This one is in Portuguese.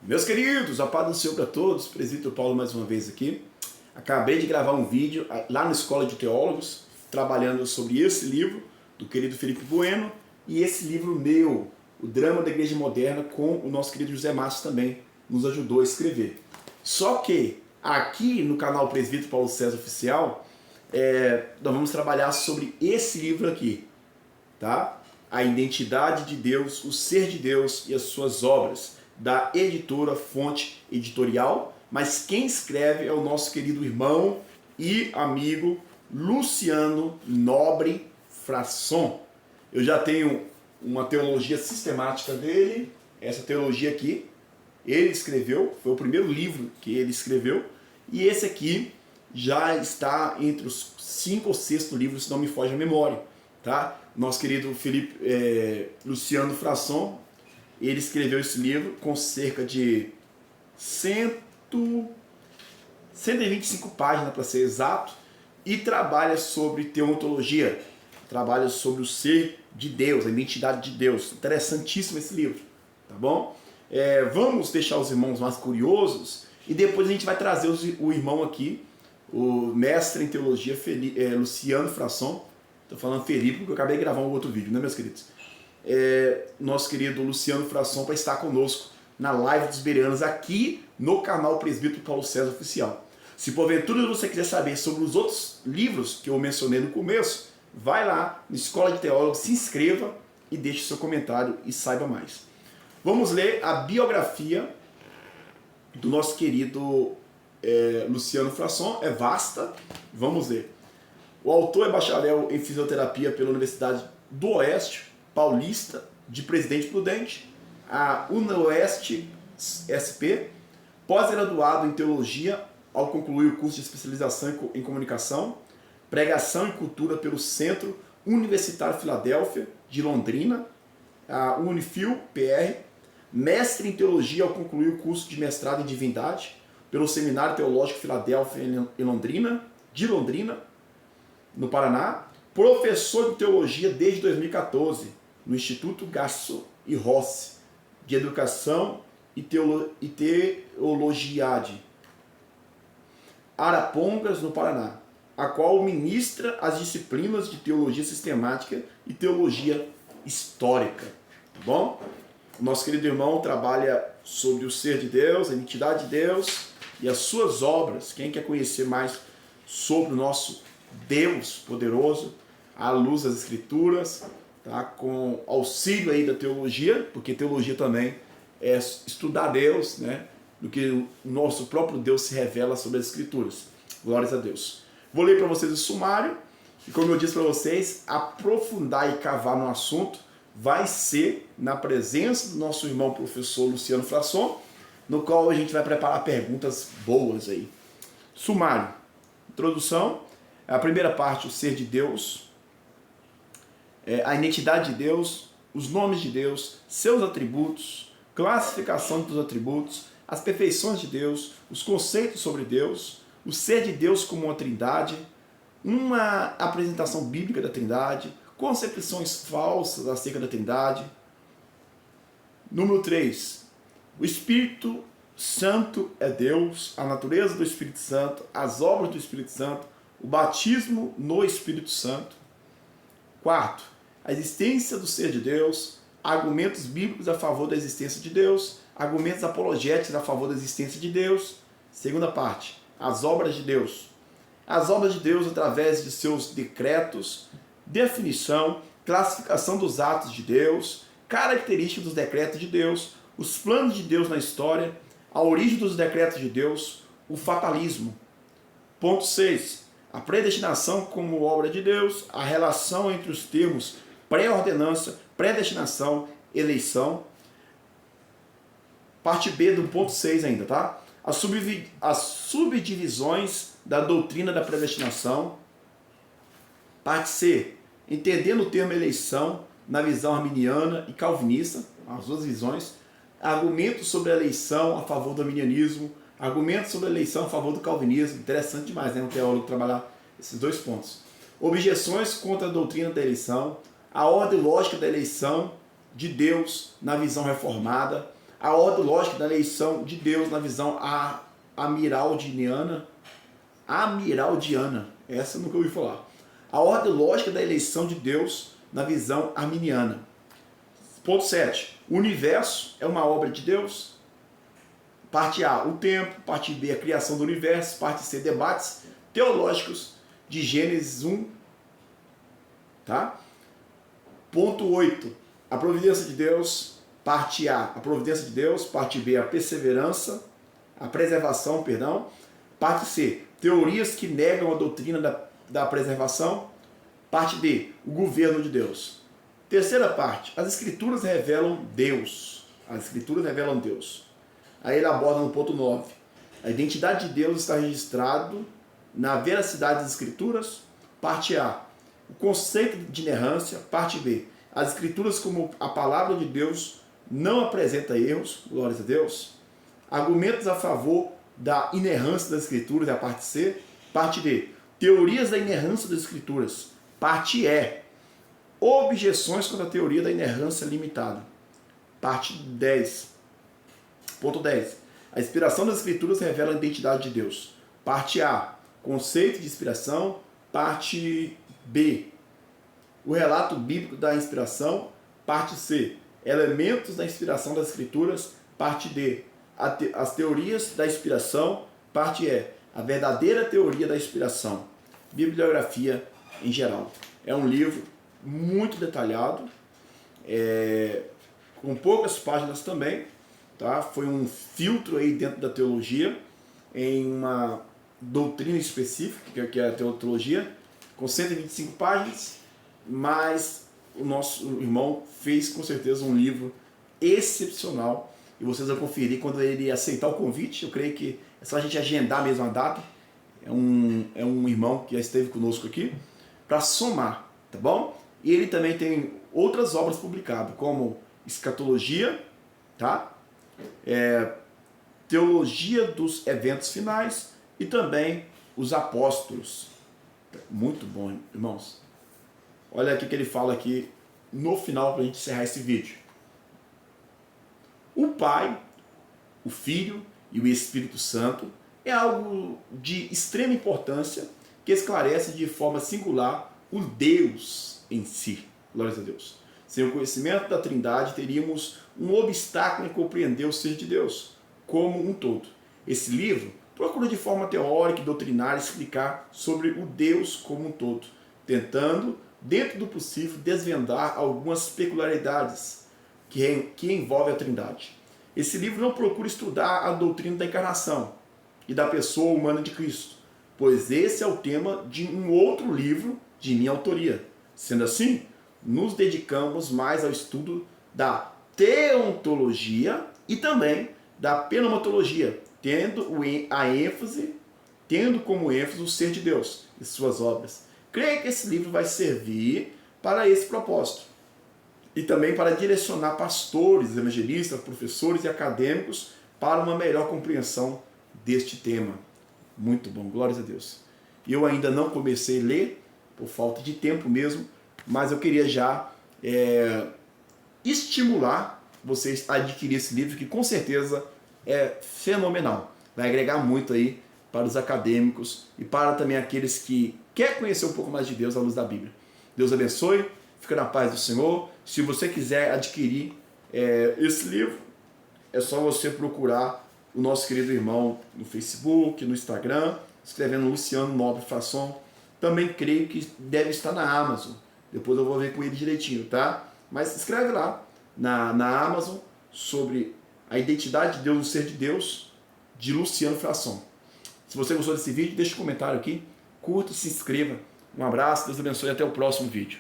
Meus queridos, a paz do Senhor para todos, presbítero Paulo mais uma vez aqui. Acabei de gravar um vídeo lá na Escola de Teólogos, trabalhando sobre esse livro do querido Felipe Bueno e esse livro meu, O Drama da Igreja Moderna, com o nosso querido José Márcio também nos ajudou a escrever. Só que aqui no canal Presbítero Paulo César Oficial, nós vamos trabalhar sobre esse livro aqui, tá? A Identidade de Deus, o Ser de Deus e as Suas Obras, da editora Fonte Editorial, mas quem escreve é o nosso querido irmão e amigo Luciano Nobre Frasson. Eu já tenho uma teologia sistemática dele, essa teologia aqui, ele escreveu, foi o primeiro livro que ele escreveu, e esse aqui já está entre os 5 ou 6 livros, se não me foge a memória, tá? Nosso querido Luciano Frasson, ele escreveu esse livro com cerca de 125 páginas, para ser exato, e trabalha sobre teontologia, trabalha sobre o ser de Deus, a identidade de Deus. Interessantíssimo esse livro, tá bom? Vamos deixar os irmãos mais curiosos e depois a gente vai trazer o irmão aqui, o mestre em teologia Luciano Frasson. Estou falando Felipe porque eu acabei de gravar um outro vídeo, né, meus queridos? Nosso querido Luciano Frasson para estar conosco na live dos Bereanos aqui no canal Presbítero Paulo César Oficial. Se porventura você quiser saber sobre os outros livros que eu mencionei no começo, vai lá na Escola de Teólogos, se inscreva e deixe seu comentário e saiba mais. Vamos ler a biografia do nosso querido Luciano Frasson, é vasta, vamos ler. O autor é bacharel em fisioterapia pela Universidade do Oeste Paulista de Presidente Prudente, a UniOeste SP, pós-graduado em Teologia ao concluir o curso de especialização em Comunicação, Pregação e Cultura pelo Centro Universitário Filadélfia de Londrina, a Unifil PR, mestre em Teologia ao concluir o curso de mestrado em Divindade pelo Seminário Teológico Filadélfia de Londrina, no Paraná, professor de Teologia desde 2014, no Instituto Gasso e Rossi, de Educação e Teologiade, Arapongas, no Paraná, a qual ministra as disciplinas de Teologia Sistemática e Teologia Histórica. Tá bom? O nosso querido irmão trabalha sobre o ser de Deus, a identidade de Deus e as suas obras. Quem quer conhecer mais sobre o nosso Deus poderoso, à luz das Escrituras, tá? Com auxílio aí da teologia, porque teologia também é estudar Deus, né? Do que o nosso próprio Deus se revela sobre as Escrituras. Glórias a Deus. Vou ler para vocês o sumário, e como eu disse para vocês, aprofundar e cavar no assunto vai ser na presença do nosso irmão professor Luciano Frasson, no qual a gente vai preparar perguntas boas aí. Sumário. Introdução. A primeira parte, o ser de Deus, a identidade de Deus, os nomes de Deus, seus atributos, classificação dos atributos, as perfeições de Deus, os conceitos sobre Deus, o ser de Deus como uma trindade, uma apresentação bíblica da trindade, concepções falsas acerca da trindade. Número 3, o Espírito Santo é Deus, a natureza do Espírito Santo, as obras do Espírito Santo, o batismo no Espírito Santo. 4, a existência do ser de Deus, argumentos bíblicos a favor da existência de Deus, argumentos apologéticos a favor da existência de Deus. Segunda parte, as obras de Deus. As obras de Deus através de seus decretos, definição, classificação dos atos de Deus, características dos decretos de Deus, os planos de Deus na história, a origem dos decretos de Deus, o fatalismo. Ponto 6. A predestinação como obra de Deus, a relação entre os termos pré-ordenança, predestinação, eleição. Parte B do ponto 6 ainda, tá? As subdivisões da doutrina da predestinação. Parte C. Entendendo o termo eleição na visão arminiana e calvinista, as duas visões. Argumentos sobre a eleição a favor do arminianismo, argumentos sobre a eleição a favor do calvinismo. Interessante demais, né? Um teólogo trabalhar esses dois pontos. Objeções contra a doutrina da eleição, a ordem lógica da eleição de Deus na visão reformada, A ordem lógica da eleição de Deus na visão amiraldiana. Essa eu nunca ouvi falar. A ordem lógica da eleição de Deus na visão arminiana. Ponto 7. O universo é uma obra de Deus. Parte A, o tempo. Parte B, a criação do universo. Parte C, debates teológicos de Gênesis 1. Tá? Ponto 8. A providência de Deus. Parte A, a providência de Deus. Parte B, a perseverança. A preservação, perdão. Parte C, teorias que negam a doutrina da preservação. Parte D, o governo de Deus. Terceira parte, as escrituras revelam Deus. As escrituras revelam Deus. Aí ele aborda no ponto 9. A identidade de Deus está registrado na veracidade das escrituras. Parte A, o conceito de inerrância. Parte B, as escrituras como a palavra de Deus não apresenta erros. Glórias a Deus. Argumentos a favor da inerrância das escrituras, é a parte C. Parte D, teorias da inerrância das escrituras. Parte E, objeções contra a teoria da inerrância limitada. Parte 10. Ponto 10. A inspiração das escrituras revela a identidade de Deus. Parte A, conceito de inspiração. Parte B, o relato bíblico da inspiração. Parte C, elementos da inspiração das escrituras. Parte D, as teorias da inspiração. Parte E, a verdadeira teoria da inspiração. Bibliografia em geral. É um livro muito detalhado, com poucas páginas também, tá? Foi um filtro aí dentro da teologia, em uma doutrina específica, que é a teologia, com 125 páginas, mas o nosso irmão fez com certeza um livro excepcional, e vocês vão conferir quando ele aceitar o convite. Eu creio que é só a gente agendar mesmo a data. É um irmão que já esteve conosco aqui, para somar, tá bom? E ele também tem outras obras publicadas, como Escatologia, tá? Teologia dos Eventos Finais e também os Apóstolos. Muito bom, irmãos. Olha aqui que ele fala aqui no final para a gente encerrar esse vídeo. O Pai, o Filho e o Espírito Santo é algo de extrema importância que esclarece de forma singular o Deus em si. Glórias a Deus. Sem o conhecimento da Trindade, teríamos um obstáculo em compreender o ser de Deus como um todo. Esse livro procura de forma teórica e doutrinária explicar sobre o Deus como um todo, tentando, dentro do possível, desvendar algumas peculiaridades que envolvem a Trindade. Esse livro não procura estudar a doutrina da encarnação e da pessoa humana de Cristo, pois esse é o tema de um outro livro de minha autoria. Sendo assim, nos dedicamos mais ao estudo da teontologia e também da pneumatologia, tendo como ênfase o ser de Deus e suas obras. Creio que esse livro vai servir para esse propósito e também para direcionar pastores, evangelistas, professores e acadêmicos para uma melhor compreensão deste tema. Muito bom, glórias a Deus. Eu ainda não comecei a ler, por falta de tempo mesmo, mas eu queria já estimular vocês a adquirir esse livro, que com certeza é fenomenal. Vai agregar muito aí para os acadêmicos e para também aqueles que querem conhecer um pouco mais de Deus à luz da Bíblia. Deus abençoe, fica na paz do Senhor. Se você quiser adquirir esse livro, é só você procurar o nosso querido irmão no Facebook, no Instagram, escrevendo Luciano Nobre Fasson. Também creio que deve estar na Amazon. Depois eu vou ver com ele direitinho, tá? Mas escreve lá na Amazon sobre a identidade de Deus, o ser de Deus, de Luciano Fasson. Se você gostou desse vídeo, deixa um comentário aqui, curta, se inscreva. Um abraço, Deus abençoe e até o próximo vídeo.